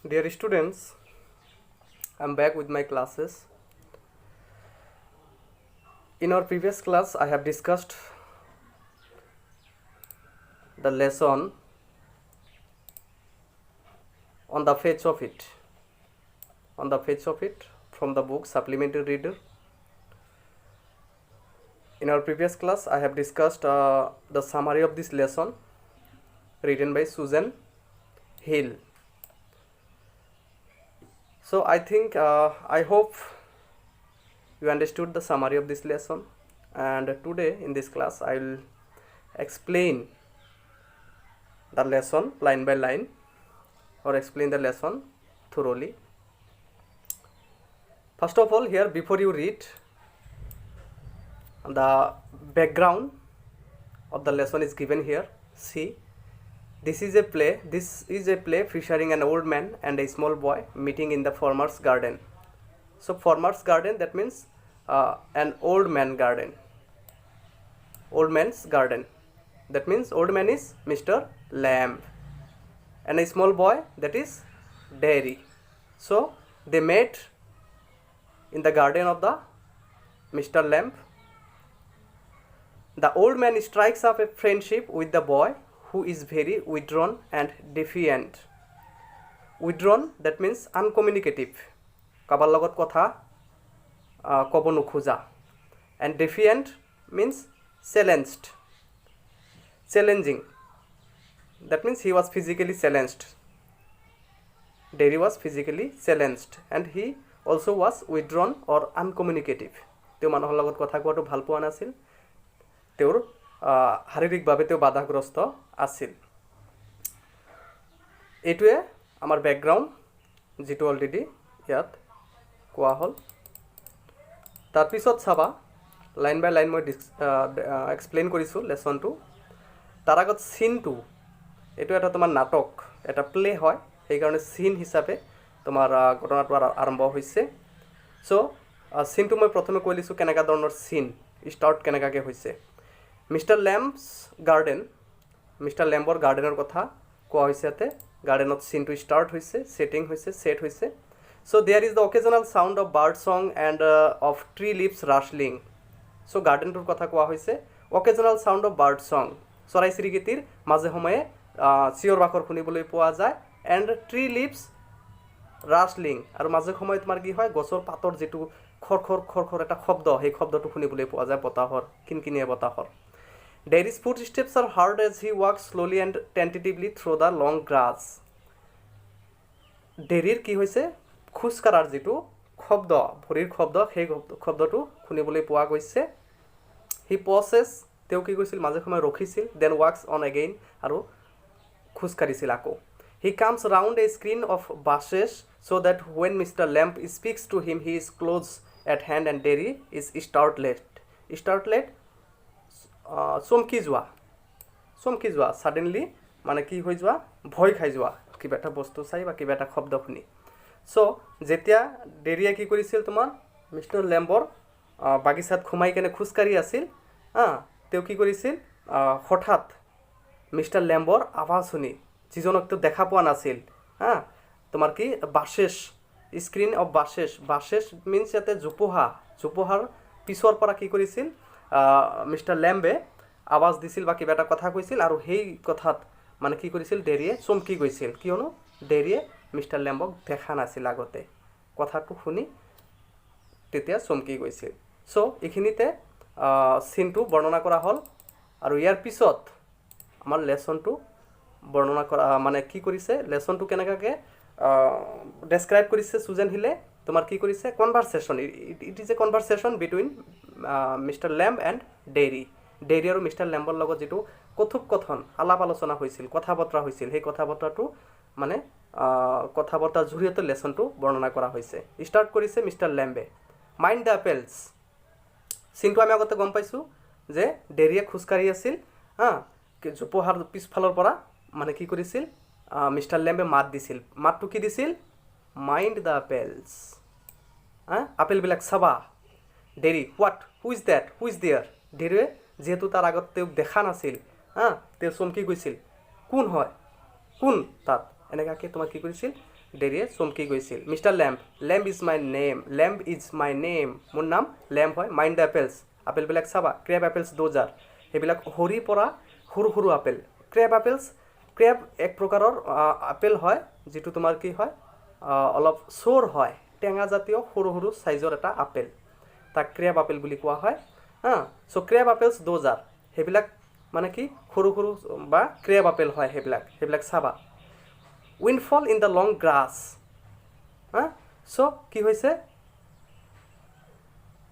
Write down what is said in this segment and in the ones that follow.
Dear students, I'm back with my classes. In our previous class, I have discussed the lesson on the face of it, from the book Supplementary Reader. In our previous class, I have discussed the summary of this lesson written by Susan Hill. So I think I hope you understood the summary of this lesson, and today in this class I will explain the lesson line by line, or explain the lesson thoroughly. First of all, here before you read, the background of the lesson is given here. See, this is a play featuring an old man and a small boy meeting in the farmer's garden. So farmer's garden, that means an old man's garden. That means old man is Mr. Lamb, and a small boy, that is Dairy. So they met in the garden of the Mr. Lamb. The old man strikes up a friendship with the boy, who is very withdrawn and defiant. Withdrawn, that means uncommunicative, kabar logot kotha kobo nokhoja, and defiant means challenging. That means he was physically challenged. Dairy was physically challenged, and he also was withdrawn or uncommunicative. Teo manohor logot kotha kowato bhal poa nasil, তেওঁৰ শাৰীৰিকভাৱে তেওঁ বাধাগ্ৰস্ত আছিল। এইটোৱে আমাৰ background, যিটো already ইয়াত কোৱা হ'ল। তাৰপিছত চাবা, লাইন বাই লাইন মই এক্সপ্লেইন কৰিছোঁ লেচনটো। তাৰ আগত চিনটো, এইটো এটা তোমাৰ নাটক, এটা প্লে হয়, সেইকাৰণে চিন হিচাপে তোমাৰ ঘটনাটো আৰম্ভ হৈছে। চ' চিনটো মই প্ৰথমে কৈ লৈছোঁ কেনেকুৱা ধৰণৰ চিন ষ্টাৰ্ট কেনেকুৱাকৈ হৈছে। Mr. Lamb's garden, Mr. Lambৰ গাৰ্ডেনৰ কথা কোৱা হৈছে। ইয়াতে গাৰ্ডেনত চিনটো ষ্টাৰ্ট হৈছে, সেট হৈছে। So there is the occasional sound of bird song and of tree leaves rustling. So গাৰ্ডেনটোৰ কথা কোৱা হৈছে, occasional sound of bird song, চৰাই চিৰিকটিৰ মাজে সময়ে চিঞৰ বাখৰ শুনিবলৈ পোৱা যায়, and tree leaves rustling, আৰু মাজে সময়ে তোমাৰ কি হয়, গছৰ পাতৰ যিটো খৰ এটা শব্দ, সেই শব্দটো শুনিবলৈ পোৱা যায় বতাহৰ, কিনকিনিয়া বতাহৰ। Dairy's footsteps are heard as he walks slowly and tentatively through the long grass. Dairyৰ কি হৈছে, খোজ কাঢ়াৰ যিটো শব্দ, ভৰিৰ শব্দ, সেই শব্দটো শুনিবলৈ পোৱা গৈছে। He pauses, তেওঁ কি কৈছিল, মাজে সময়ে ৰখিছিল, then walks on again, আৰু খোজ কাঢ়িছিল আকৌ। He comes round a screen of bushes so that when Mr. Lamb speaks to him, he is close at hand and Dairy is startled, চমকি যোৱা, ছাডেনলি মানে কি হৈ যোৱা, ভয় খাই যোৱা, কিবা এটা বস্তু চাই বা কিবা এটা শব্দ শুনি। চ' যেতিয়া ডেৰিয়ে কি কৰিছিল, তোমাৰ মিষ্টাৰ লেম্বৰ বাগিচাত সোমাই কেনে খোজকাঢ়ি আছিল, তেওঁ কি কৰিছিল, হঠাৎ মিষ্টাৰ লেম্বৰ আৱাজ শুনি, যিজনক তেওঁ দেখা পোৱা নাছিল, তোমাৰ কি বাছেছ, স্ক্ৰীন অফ বাছেছ মিনছ ইয়াতে জোপোহাৰ পিছৰ পৰা কি কৰিছিল, মিষ্টাৰ লেম্বে আৱাজ দিছিল বা কিবা এটা কথা কৈছিল, আৰু সেই কথাত মানে কি কৰিছিল, ডেৰিয়ে চমকি গৈছিল, কিয়নো ডেৰিয়ে মিষ্টাৰ লেম্বক দেখা নাছিল আগতে, কথাটো শুনি তেতিয়া চমকি গৈছিল। চ' এইখিনিতে চিনটো বৰ্ণনা কৰা হ'ল, আৰু ইয়াৰ পিছত আমাৰ লেচনটো বৰ্ণনা কৰা, মানে কি কৰিছে, লেচনটো কেনেকুৱাকৈ ডেছক্ৰাইব কৰিছে চুজেন হিলে, তোমাৰ কি কৰিছে, conversation, it is a conversation between mister Lamb and Derry আৰু মিষ্টাৰ লেম্বৰ লগত যিটো কথোপকথন, আলাপ আলোচনা হৈছিল, কথা বতৰা হৈছিল, সেই কথা বতৰাটো মানে কথা বতৰাৰ জৰিয়তে লেচনটো বৰ্ণনা কৰা হৈছে। ষ্টাৰ্ট কৰিছে মিষ্টাৰ লেম্বে। মাইণ্ড দ্য এপেলছ, চিনটো আমি আগতে গম পাইছোঁ যে ডেৰিয়ে খোজকাঢ়ি আছিল, জোপোহাৰ পিছফালৰ পৰা মানে কি কৰিছিল, মিষ্টাৰ লেম্বে মাত দিছিল। মাতটো কি দিছিল, মাইণ্ড দ্য এপেলছ, আপেলবিলাক চাবা। Derry, what, who is there. ডেৰিয়ে যিহেতু তাৰ আগত তেওঁক দেখা নাছিল, তেওঁ চমকি গৈছিল, কোন হয়, কোন তাত, এনেকুৱাকৈ তোমাৰ কি কৰিছিল, ডেৰিয়ে চমকি গৈছিল mister lamp lamp is my name lamp is my name মোৰ নাম লেম্ব হয় মাইণ্ড দ্য এপেলছ আপেলবিলাক চাবা ক্ৰেব এপেলছ দ'জাৰ সেইবিলাক সৰি পৰা সৰু সৰু আপেল ক্ৰেব আপেলছ ক্ৰেব এক প্ৰকাৰৰ আপেল হয় যিটো তোমাৰ কি হয় অলপ চোৰ হয় টেঙা জাতীয় সৰু সৰু চাইজৰ এটা আপেল তাক ক্ৰেব আপেল বুলি কোৱা হয় চ' ক্ৰেব আপেলছ দ'জাৰ সেইবিলাক মানে কি সৰু সৰু বা ক্ৰেব আপেল হয় সেইবিলাক চাবা windfall in the long grass চ' কি হৈছে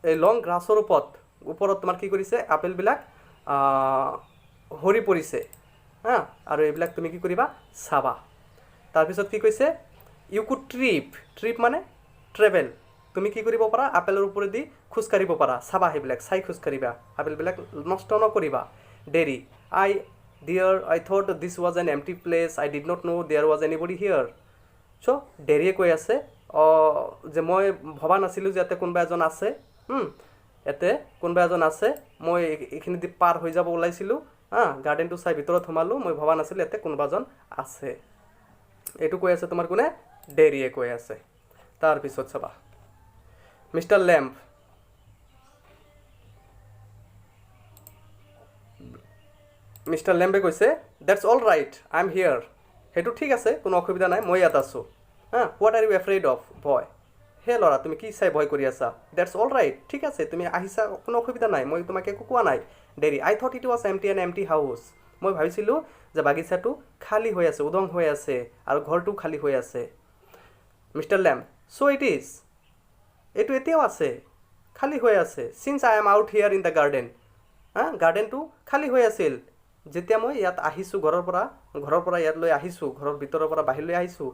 এই লং গ্ৰাছৰ ওপৰত তোমাৰ কি কৰিছে আপেলবিলাক সৰি পৰিছে আৰু এইবিলাক তুমি কি কৰিবা চাবা তাৰপিছত কি কৈছে ইউ কুড ট্ৰিপ মানে ট্ৰেভেল তুমি কি কৰিব পাৰা আপেলৰ ওপৰেদি খোজকাঢ়িব পাৰা চাবা সেইবিলাক চাই খোজকাঢ়িবা আপেলবিলাক নষ্ট নকৰিবা Derry I thought this was an empty place I did not know' there was anybody here so' ডেৰিয়ে কৈ আছে যে মই ভবা নাছিলোঁ যে ইয়াতে কোনোবা এজন আছে ইয়াতে কোনোবা এজন আছে মই এইখিনিদি পাৰ হৈ যাব ওলাইছিলোঁ গাৰ্ডেনটো চাই ভিতৰত সোমালোঁ মই ভবা নাছিলোঁ ইয়াতে কোনোবা এজন আছে এইটো কৈ আছে তোমাৰ কোনে ডেৰিয়ে কৈ আছে তাৰপিছত চাবা মিষ্টাৰ লেম্ব মিষ্টাৰ লেম্বে কৈছে that's all right I am here সেইটো ঠিক আছে কোনো অসুবিধা নাই মই ইয়াত আছোঁ what are you afraid of ভয় হে ল'ৰা তুমি কি চাই ভয় কৰি আছা ডেটছ অল ৰাইট ঠিক আছে তুমি আহিছা কোনো অসুবিধা নাই মই তোমাক একো কোৱা নাই Derry I thought it was empty house মই ভাবিছিলোঁ যে বাগিচাটো খালী হৈ আছে উদং হৈ আছে আৰু ঘৰটো খালী হৈ আছে mister Lamb so' it is এইটো এতিয়াও আছে খালী হৈ আছে since I am out here in the garden গাৰ্ডেনটো খালী হৈ আছিল যেতিয়া মই ইয়াত আহিছোঁ ঘৰৰ পৰা ইয়ালৈ আহিছোঁ ঘৰৰ ভিতৰৰ পৰা বাহিৰলৈ আহিছোঁ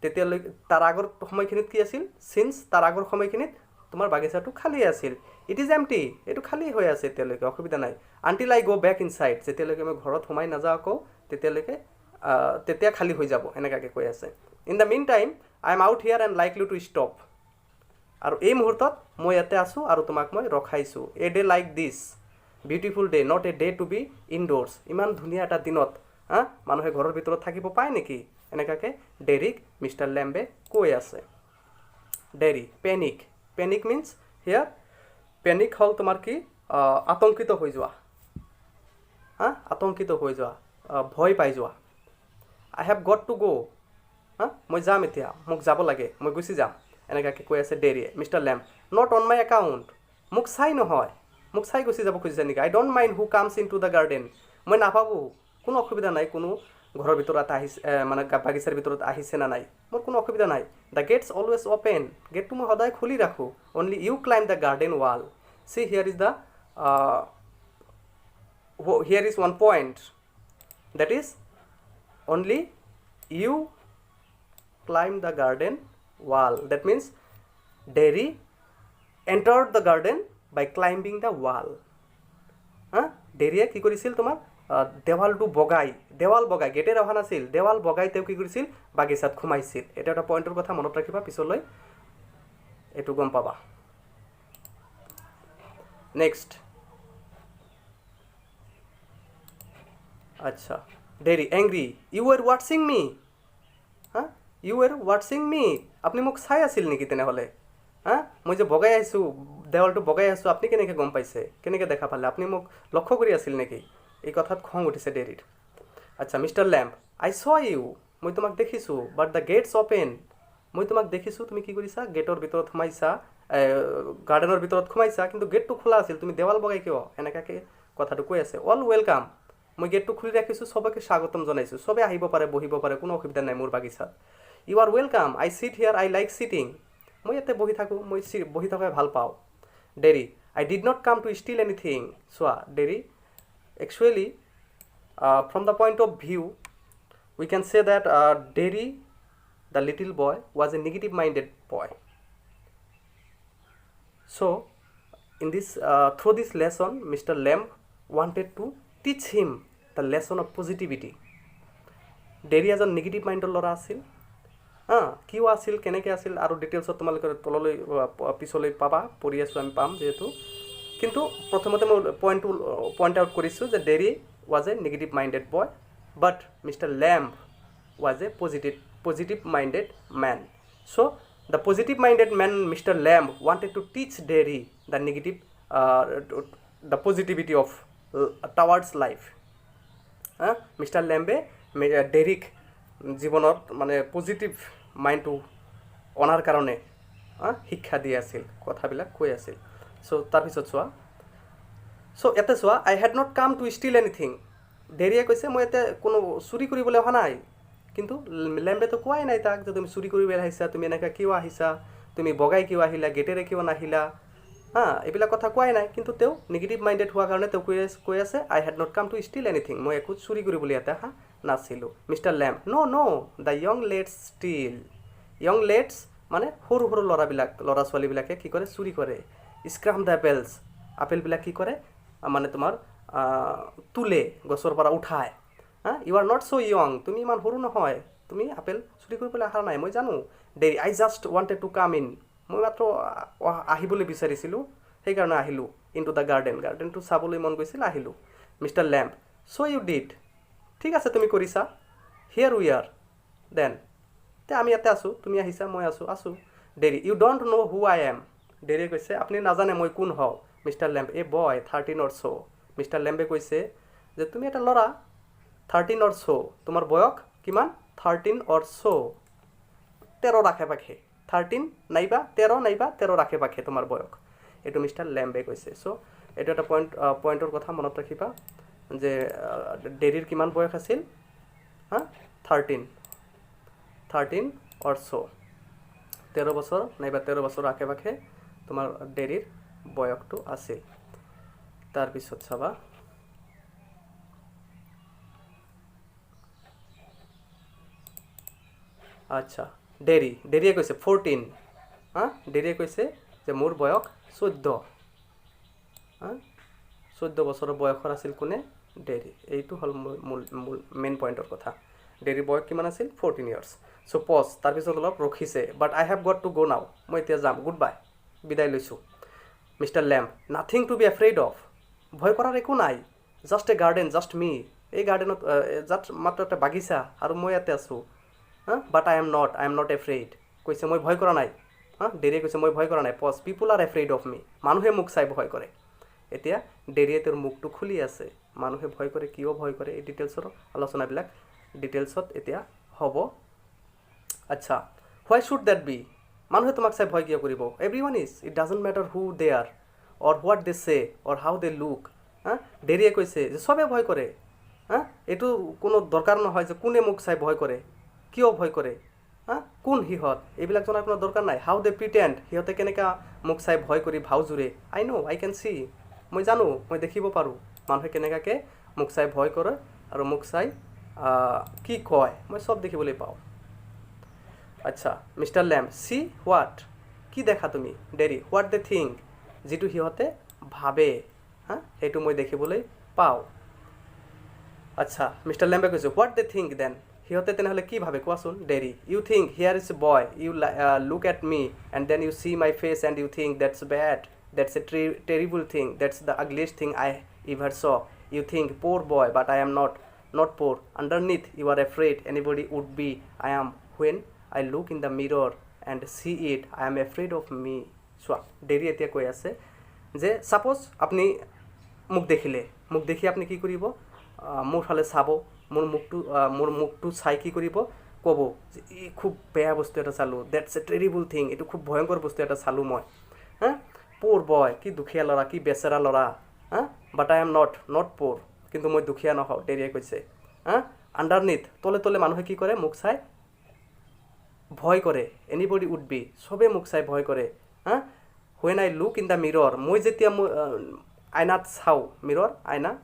তেতিয়ালৈ তাৰ আগৰ সময়খিনিত কি আছিল চিন্স তাৰ আগৰ সময়খিনিত তোমাৰ বাগিচাটো খালী আছিল ইট ইজ এমটি এইটো খালী হৈ আছে এতিয়ালৈকে অসুবিধা নাই আনটিল আই গ' বেক ইন চাইড যেতিয়ালৈকে মই ঘৰত সোমাই নাযাওঁ আকৌ তেতিয়া খালী হৈ যাব এনেকুৱাকৈ কৈ আছে in the meantime I am out here and likely to stop আৰু এই মুহূৰ্তত মই ইয়াতে আছোঁ আৰু তোমাক মই ৰখাইছোঁ a day like this beautiful day not a day to be indoors ইমান ধুনীয়া এটা দিনত মানুহে ঘৰৰ ভিতৰত থাকিব পায় নেকি এনেকুৱাকৈ ডেৰিক মিষ্টাৰ লেম্বে কৈ আছে ডেৰি পেনিক মিনছ হিয়াৰ পেনিক হ'ল তোমাৰ কি আতংকিত হৈ যোৱা ভয় পাই যোৱা আই হেভ গট টু গ' মই যাম এতিয়া মোক যাব লাগে মই গুচি যাম এনেকুৱাকৈ কৈ আছে ডেৰিয়ে mister Lamb not on my account মোক চাই গুচি যাব খুজিছে নেকি I don't mind who comes into the garden মই নাভাবোঁ কোনো অসুবিধা নাই কোনো ঘৰৰ ভিতৰত আহিছে মানে বাগিচাৰ ভিতৰত আহিছে না নাই মোৰ কোনো অসুবিধা নাই দ্য গেটছ অলৱেজ অ'পেন গেটটো মই সদায় খুলি ৰাখোঁ only you climb the garden wall see here is one point that is only you climb the garden wall that means Derry entered the garden by climbing the wall ডেৰিয়ে কি কৰিছিল তোমাৰ দেৱালটো দেৱাল বগাই গেটেৰে অহা নাছিল দেৱাল বগাই তেওঁ কি কৰিছিল বাগিচাত সোমাইছিল এটা এটা পইণ্টৰ কথা মনত ৰাখিবা পিছলৈ এইটো গম পাবা নেক্সট আচ্ছা ডেৰি এংগ্ৰি ইউ ৱেৰ ৱাটছিং মি আপুনি মোক চাই আছিল নেকি তেনেহ'লে মই যে বগাই আহিছোঁ দেৱালটো বগাই আছোঁ আপুনি কেনেকৈ গম পাইছে কেনেকৈ দেখা পালে আপুনি মোক লক্ষ্য কৰি আছিল নেকি এই কথাত খং উঠিছে ডেৰিৰ আচ্ছা মিষ্টাৰ লেম্ব আই চ ইউ মই তোমাক দেখিছোঁ বাট দ্য গেটছ অ'পেন মই তোমাক দেখিছোঁ তুমি কি কৰিছা গেটৰ ভিতৰত সোমাইছা গাৰ্ডেনৰ ভিতৰত সোমাইছা কিন্তু গেটটো খোলা আছিল তুমি দেৱাল বগাই কিয় এনেকুৱাকৈ কথাটো কৈ আছে অল ৱেলকাম মই গেটটো খুলি ৰাখিছোঁ চবকে স্বাগতম জনাইছোঁ চবে আহিব পাৰে বহিব পাৰে কোনো অসুবিধা নাই মোৰ বাগিচাত you are welcome I sit here I like sitting মই ইয়াতে বহি থাকোঁ মই বহি থকাই ভাল পাওঁ Derry I did not come to steal anything চোৱা Derry actually from the point of view we can say that Derry the little boy was a negative minded boy so' in this through this lesson mister Lamb wanted to teach him the lesson of positivity Derry এজন negative মাইণ্ডৰ ল'ৰা আছিল কিয় আছিল কেনেকৈ আছিল আৰু ডিটেইলছত তোমালোকে তললৈ পিছলৈ পাবা পঢ়ি আছোঁ আমি পাম যিহেতু কিন্তু প্ৰথমতে মই পইণ্ট আউট কৰিছোঁ যে dairy was a negative minded boy but mister lamp was a positive minded man. So the positive minded man Mr. Lamb wanted to teach Derry the negative the positivity of towards life. Mister লেম্বে ডেৰিক জীৱনত মানে positive মাইণ্ডটো অনাৰ কাৰণে শিক্ষা দি আছিল, কথাবিলাক কৈ আছিল। চ' তাৰপিছত চোৱা, চ' ইয়াতে চোৱা, I had not come to steal anything. ডেৰিয়ে কৈছে মই ইয়াতে কোনো চুৰি কৰিবলৈ অহা নাই, কিন্তু লেম্বেতো কোৱাই নাই তাক যে তুমি চুৰি কৰিবলৈ আহিছা, তুমি এনেকৈ কিয় আহিছা, তুমি বগাই কিয় আহিলা, গেটেৰে কিয় নাহিলা, এইবিলাক কথা কোৱাই নাই। কিন্তু তেওঁ নিগেটিভ মাইণ্ডেড হোৱাৰ কাৰণে তেওঁ কৈ আছে I had not come to steal anything, মই একো চুৰি কৰিবলৈ ইয়াতে অহা নাছিলোঁ। Mister Lamb know' the young lads steal. Young lads মানে সৰু সৰু ল'ৰা ছোৱালীবিলাকে কি কৰে, চুৰি কৰে। স্ক্ৰাম দ্য এপেলছ, আপেলবিলাক কি কৰে মানে তোমাৰ তোলে, গছৰ পৰা উঠায়। You are not so' young, তুমি ইমান সৰু নহয়, তুমি আপেল চুৰি কৰিবলৈ অহা নাই, মই জানো। Dairy I just wanted to come in, মই মাত্ৰ আহিবলৈ বিচাৰিছিলোঁ, সেইকাৰণে আহিলোঁ। ইনটু দ্য গাৰ্ডেনটো চাবলৈ মন গৈছিল, আহিলোঁ। Mr Lamb so' you did, ঠিক আছে তুমি কৰিছা। হিয়াৰ উই আৰ দেন, আমি ইয়াতে আছোঁ, তুমি আহিছা, মই আছোঁ। Derry you don't know' who I am. ডেৰিয়ে কৈছে আপুনি নাজানে মই কোন হওঁ। Mister Lamb a boy 13 or so। মিষ্টাৰ লেম্বে কৈছে যে তুমি এটা ল'ৰা, 13 or so, তোমাৰ বয়স কিমান, 13 or so, 13 আশে পাশে, 13 নাইবা 13 আশে পাশে তোমাৰ বয়স, এইটো মিষ্টাৰ লেম্বে কৈছে। চ' এইটো এটা পইণ্টৰ কথা মনত ৰাখিবা যে ডেৰিৰ কিমান বয়স আছিল, 13 or so, 13 বছৰ নাইবা 13 বছৰৰ আশে পাশে তোমাৰ ডেৰিৰ বয়সটো আছিল। তাৰপিছত চাবা, আচ্ছা ডেৰিয়ে কৈছে 14, ডেৰিয়ে কৈছে যে মোৰ বয়স 14 বছৰৰ বয়সৰ আছিল কোনে, ডেৰি। এইটো হ'ল মূল মেইন পইণ্টৰ কথা। ডেৰিৰ বয়স কিমান আছিল, 14 years। চ' পজ, তাৰপিছত অলপ ৰখিছে। But I have got to go' now, মই এতিয়া যাম, গুড বাই, বিদায় লৈছোঁ। Mr Lamb nothing to be afraid of, ভয় কৰাৰ একো নাই। Just a garden, just me, এই গাৰ্ডেনত জাষ্ট মাত্ৰ এটা বাগিচা আৰু মই ইয়াতে আছোঁ। বাট আই এম নট এফ্ৰেইড, কৈছে মই ভয় কৰা নাই। ডেৰিয়ে কৈছে মই ভয় কৰা নাই। Cause, people are afraid of me, মানুহে মোক চাই ভয় কৰে। এতিয়া ডেৰিয়ে তেওঁৰ মুখটো খুলি আছে, মানুহে ভয় কৰে, কিয় ভয় কৰে, এই ডিটেইলছৰ আলোচনাবিলাক ডিটেইলছত এতিয়া হ'ব। আচ্ছা, হোৱাই শুড ডেট বি, মানুহে তোমাক চাই ভয় কিয় কৰিব। Everyone is, it doesn't matter who they are or what they say or how they look. ডেৰিয়ে কৈছে যে চবে ভয় কৰে, এইটো কোনো দৰকাৰ নহয় যে কোনে মোক চাই ভয় কৰে, কিয় ভয় কৰে, কোন সিহঁত, এইবিলাক জনাৰ কোনো দৰকাৰ নাই। হাউ দে প্ৰিটেণ্ড, সিহঁতে কেনেকৈ মোক চাই ভয় কৰি ভাও জোৰে। আই ন' আই কেন চি, মই জানো, মই দেখিব পাৰোঁ মানুহে কেনেকুৱাকৈ মোক চাই ভয় কৰে আৰু মোক চাই কি কয়, মই চব দেখিবলৈ পাওঁ। আচ্ছা, মিষ্টাৰ লেম্ব চি হোৱাট, কি দেখা তুমি। ডেৰি হোৱাট দে থিংক, যিটো সিহঁতে ভাবে, সেইটো মই দেখিবলৈ পাওঁ। আচ্ছা, মিষ্টাৰ লেম্বে কৈছোঁ হোৱাট দে থিংক দেন, সিহঁতে তেনেহ'লে কি ভাবে কোৱাচোন। Derry you think here is a boy, you look at me and then you see my face and you think that's bad, that's a terrible thing, that's the ugliest thing I ever saw. You think poor boy, but I am not poor. Underneath you are afraid anybody would be. I am when I look in the mirror and see it, I am afraid of me. চোৱা, dairy এতিয়া কৈ আছে যে suppose আপুনি মোক দেখি আপুনি কি কৰিব, মোৰ ফালে চাব, মোৰ মুখটো চাই কি কৰিব, ক'ব যে এই খুব বেয়া বস্তু এটা চালোঁ, দেটছ এ টেৰিবল থিং, এইটো খুব ভয়ংকৰ বস্তু এটা চালোঁ মই। প'ৰ বয়, কি দুখীয়া ল'ৰা, কি বেচেৰা ল'ৰা। বাট আই এম নট প'ৰ, কিন্তু মই দুখীয়া নহওঁ, ডেৰিয়ে কৈছে। আণ্ডাৰনিথ, তলে মানুহে কি কৰে, মোক চাই ভয় কৰে। এনিবডি উড বি, চবেই মোক চাই ভয় কৰে। When I look in the mirror, মই যেতিয়া আইনাত চাওঁ, মিৰৰ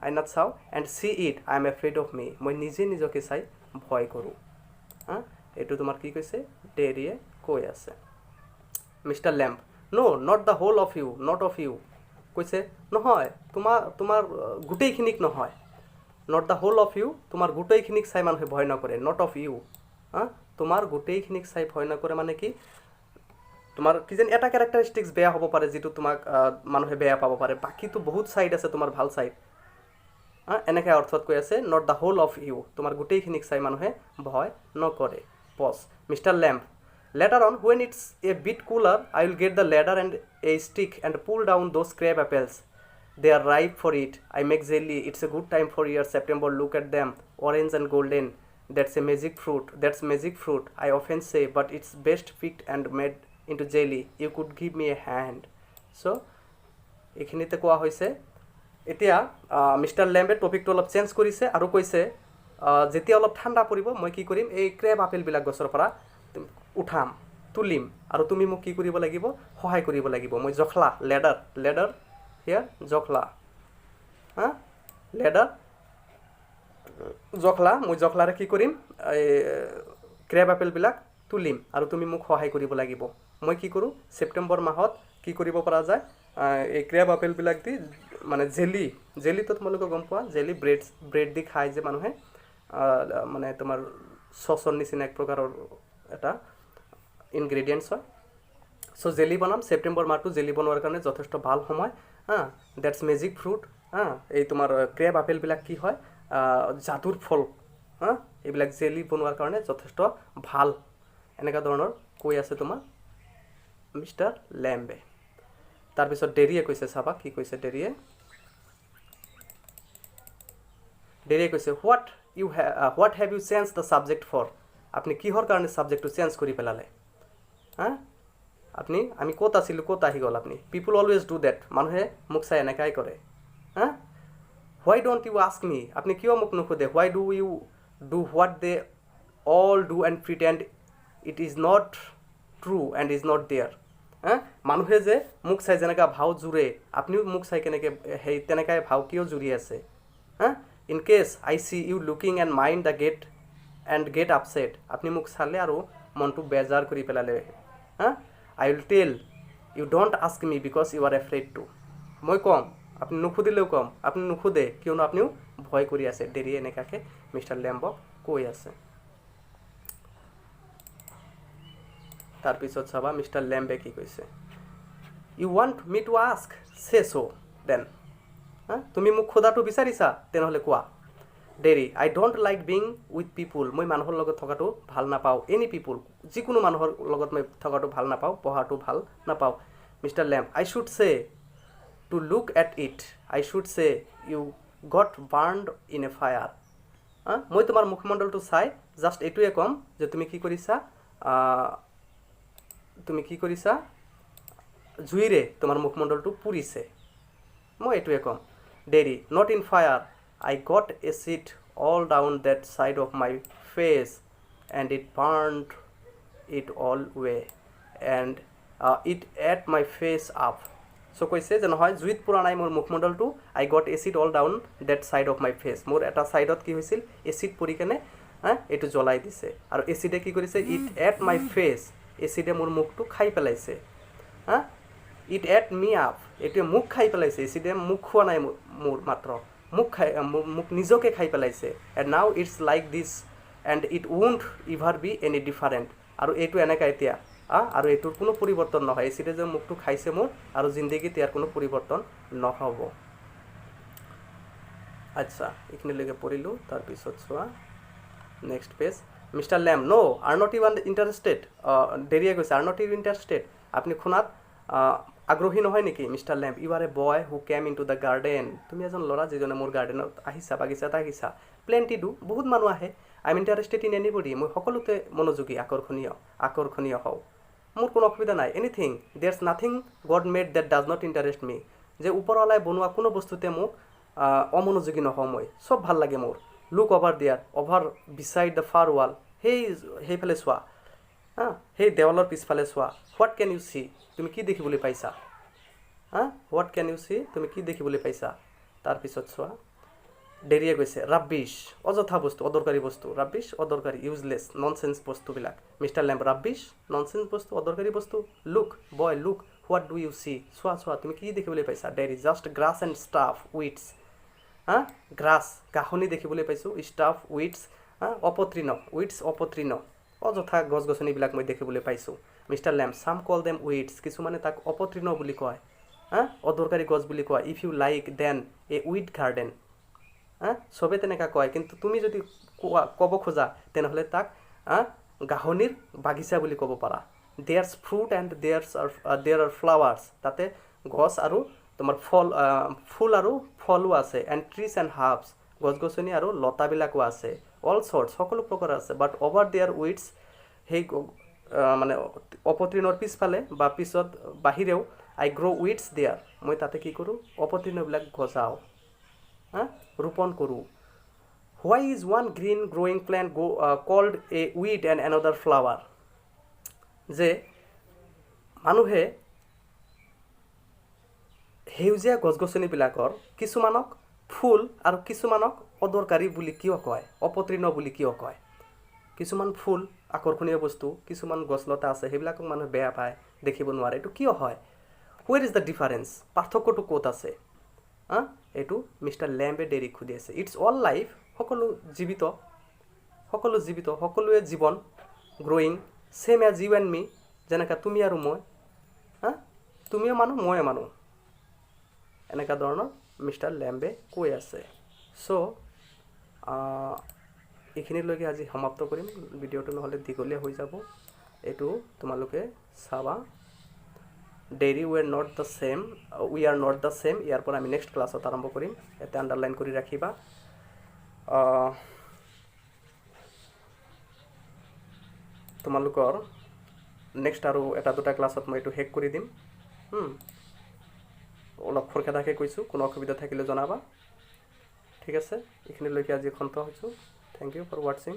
আইনাত চাওঁ, and see it I am afraid of me, মই নিজকে চাই ভয় কৰোঁ। এইটো তোমাৰ কি কৈছে, ডেৰিয়ে কৈ আছে। Mister Lamb not the whole of you, not of you, কৈছে নহয় তোমাৰ গোটেইখিনিক নহয়। Not the whole of you, তোমাৰ গোটেইখিনিক চাই মানুহে ভয় নকৰে। নট অফ ইউ, তোমাৰ গোটেইখিনিক চাই ভয় নকৰে মানে কি, তোমাৰ কিজানি এটা কেৰেক্টাৰিষ্টিক্স বেয়া হ'ব পাৰে যিটো তোমাক মানুহে বেয়া পাব পাৰে, বাকীতো বহুত ছাইড আছে তোমাৰ ভাল ছাইড। এনেকৈ অৰ্থত কৈ আছে not the whole of you, তোমাৰ গোটেইখিনিক চাই মানুহে ভয় নকৰে। Pause. Mr. Lamb, later on, when it's a bit cooler, I will get the ladder and a stick and pull down those crab apples. They are ripe for it. I make jelly. It's a good time for year. September, look at them. Orange and golden. That's a magic fruit. That's magic fruit. I often say, but it's best picked and made into jelly. You could give me a hand. So, এইখিনিতে কোৱা হৈছে এতিয়া mister লেম্বে টপিকটো অলপ change কৰিছে আৰু কৈছে যেতিয়া অলপ ঠাণ্ডা পৰিব মই কি কৰিম এই ক্ৰেব আপেলবিলাক গছৰ পৰা উঠাম তুলিম আৰু তুমি মোক কি কৰিব লাগিব সহায় কৰিব লাগিব মই জখলা লেডাৰ হিয়াৰ জখলা লেডাৰ জখলা মই জখলাৰে কি কৰিম এই ক্ৰেব আপেলবিলাক তুলিম আৰু তুমি মোক সহায় কৰিব লাগিব মই কি কৰোঁ ছেপ্টেম্বৰ মাহত কি কৰিব পৰা যায় এই ক্ৰেব আপেলবিলাক দি মানে জেলিটো তোমালোকে গম পোৱা জেলি ব্ৰেড দি খায় যে মানুহে মানে তোমাৰ চচৰ নিচিনা এক প্ৰকাৰৰ এটা ইনগ্ৰেডিয়েণ্টছ হয় সো জেলি বনাম ছেপ্টেম্বৰ মাহটো জেলি বনোৱাৰ কাৰণে যথেষ্ট ভাল সময় দ্যাটছ মেজিক ফ্ৰুট এই তোমাৰ ক্ৰেব আপেলবিলাক কি হয় জাদুৰ ফল এইবিলাক জেলি বনোৱাৰ কাৰণে যথেষ্ট ভাল এনেকুৱা ধৰণৰ কৈ আছে তোমাৰ মিষ্টাৰ লেম্বে তাৰপিছত ডেৰিয়ে কৈছে চাবা কি কৈছে ডেৰিয়ে কৈছে what have you change the subject for আপুনি কিহৰ কাৰণে ছাবজেক্টটো চেঞ্জ কৰি পেলালে আপনি আমি ক'ত আছিলোঁ ক'ত আহি গ'ল আপুনি পিপুল অলৱেজ ডু ডেট মানুহে মোক চাই এনেকাই কৰে why don't you ask me আপুনি কিয় মোক নুসুধে why do you do what they all do and pretend it is not true and is not there মানুহে যে মোক চাই যেনেকৈ ভাও জুৰে আপুনিও মোক চাই কেনেকৈ সেই তেনেকৈ ভাও কিয় জুৰি আছে in case I see you looking and mind the gate upset আপুনি মোক চালে আৰু মনটো বেজাৰ কৰি পেলালে I will tell you don't ask me because you are afraid to মই কম আপনি নুখুদিলেও কম আপনি নুখুদে কিয়নো আপনিও ভয় কৰি আছে দেৰি এনেকাকে মিষ্টাৰ লেম্বক কৈ আছে তাৰপিছত চাবা মিষ্টাৰ লেম্বে কি কৈছে you want me to ask say so then তুমি মোক খোদাটো বিচাৰিছা তেনেহ'লে কোৱা Derry I don't like being with people মই মানুহৰ লগত থকাটো ভাল নাপাওঁ এনি পিপুল যিকোনো মানুহৰ লগত মই থকাটো ভাল নাপাওঁ পঢ়াটো ভাল নাপাওঁ mister Lamb I should say to look at it I should say you got burned in a fire মই তোমাৰ মুখমণ্ডলটো চাই জাষ্ট এইটোৱে ক'ম যে তুমি কি কৰিছা জুইৰে তোমাৰ মুখমণ্ডলটো পুৰিছে মই এইটোৱে ক'ম dairy not in fire I got acid all down that side of my face and it burned it all way and it ate my face up. So কৈছে যে নহয় জুইত পুৰা নাই মোৰ মুখমণ্ডলটো I got acid all down that side of my face মোৰ এটা সাইডত কি হৈছিল এসিড পৰি কেনে এটো জ্বলাই দিছে আৰু এসিডে কি কৰিছে it ate my face এসিডে মোৰ মুখটো খাই পেলাইছে it ate me up এটো মুখ খাই পেলাইছে এসিডে মুখ খোৱা নাই মোৰ মাত্ৰ মুখ নিজকে খাই পেলাইছে and now it's like this and it won't ever be any different আৰু এইটো এনেকৈ এতিয়া আৰু এইটোৰ কোনো পৰিৱৰ্তন নহয় এচিডে যে মুখটো খাইছে মোৰ আৰু জিন্দগীত ইয়াৰ কোনো পৰিৱৰ্তন নহ'ব আচ্ছা এইখিনিলৈকে পঢ়িলোঁ তাৰপিছত চোৱা নেক্সট পেজ মিষ্টাৰ লেম ন' আৰ নট ইউ ইণ্টাৰেষ্টেড ডেৰিয়ে কৈছে আৰ নট ইউ ইণ্টাৰেষ্টেড আপুনি শুনাত আগ্ৰহী নহয় নেকি Mr Lamb you are a boy who came into the garden তুমি এজন ল'ৰা যিজনে মোৰ গাৰ্ডেনত আহিছা বাগিচাত আহিছা প্লেণ্টি ডু বহুত মানুহ আহে I am interested in anybody মই সকলোতে মনোযোগী আকৰ্ষণীয় হওঁ মোৰ কোনো অসুবিধা নাই anything there's nothing God made that does not interest me যে ওপৰৱালাই বনোৱা কোনো বস্তুতে মোক অমনোযোগী নহওঁ মই চব ভাল লাগে মোৰ look over beside the far wall সেইফালে চোৱা সেই দেৱালৰ পিছফালে চোৱা হোৱাট কেন ইউ চি তুমি কি দেখিবলৈ পাইছা হোৱাট কেন ইউ চি তুমি কি দেখিবলৈ পাইছা তাৰপিছত চোৱা ডেৰিয়ে কৈছে ৰাবিছ অযথা বস্তু অদৰকাৰী বস্তু ৰাবিছ অদৰকাৰী ইউজলেছ ননচেন্স বস্তুবিলাক মিষ্টাৰ লেম্ব ৰাবিছ ননচেন্স বস্তু অদৰকাৰী বস্তু look boy look what do you see চোৱা তুমি কি দেখিবলৈ পাইছা Derry just grass and stuff weeds grass ঘাঁহনি দেখিবলৈ পাইছোঁ ষ্টাফ উইটছ অপতৃণ অযথা গছ গছনিবিলাক মই দেখিবলৈ পাইছোঁ মিষ্টাৰ লেম্ব চাম কল দেম উইডছ কিছুমানে তাক অপতৃণ বুলি কয় অদৰকাৰী গছ বুলি কয় if you like then a weed garden চবে তেনেকৈ কয় কিন্তু তুমি যদি ক'ব খোজা তেনেহ'লে তাক গাহনিৰ বাগিচা বুলি ক'ব পাৰা there's fruit and there are flowers তাতে গছ আৰু তোমাৰ ফুল আৰু ফলো আছে এণ্ড ট্ৰিজ এণ্ড হাৰ্বছ গছ গছনি আৰু লতাবিলাকো আছে অল চৰ্টছ সকলো প্ৰকাৰ আছে বাট অভাৰ দেয়াৰ উইডছ সেই মানে অপতৃণৰ পিছফালে বা পিছত বাহিৰেও আই গ্ৰ' উইডছ দেয়াৰ মই তাতে কি কৰোঁ অপতৃণবিলাক গজাওঁ ৰোপণ কৰোঁ why is one green growing plant called a weed and another flower যে মানুহে সেউজীয়া গছ গছনিবিলাকৰ কিছুমানক ফুল আৰু কিছুমানক অদৰকাৰী বুলি কিয় কয় অপতৃণ বুলি কিয় কয় কিছুমান ফুল আকৰ্ষণীয় বস্তু কিছুমান গছলতা আছে সেইবিলাকক মানুহে বেয়া পায় দেখিব নোৱাৰে এইটো কিয় হয় হুৱেৰ ইজ দ্য ডিফাৰেঞ্চ পাৰ্থক্যটো ক'ত আছে এইটো মিষ্টাৰ লেম্বে ডেৰিক সুধি আছে ইটছ অল লাইফ সকলো জীৱিত সকলোৱে জীৱন growing same as you and me যেনেকৈ তুমি আৰু মই তুমিও মানুহ ময়ে মানুহ এনেকুৱা ধৰণৰ মিষ্টাৰ লেম্বে কৈ আছে চ' এইখিনিলৈকে আজি সমাপ্ত কৰিম ভিডিঅ'টো নহ'লে দীঘলীয়া হৈ যাব এইটো তোমালোকে চাবা Derry we are not the same ইয়াৰ পৰা আমি নেক্সট ক্লাছত আৰম্ভ কৰিম ইয়াতে আণ্ডাৰলাইন কৰি ৰাখিবা তোমালোকৰ নেক্সট আৰু এটা দুটা ক্লাছত মই এইটো শেষ কৰি দিম অলপ খৰখেদাকৈ কৈছোঁ কোনো অসুবিধা থাকিলে জনাবা ঠিক আছে এইখিনিলৈকে আজি ক্ষন্ত হৈছোঁ থেংক ইউ ফৰ ৱাটছিং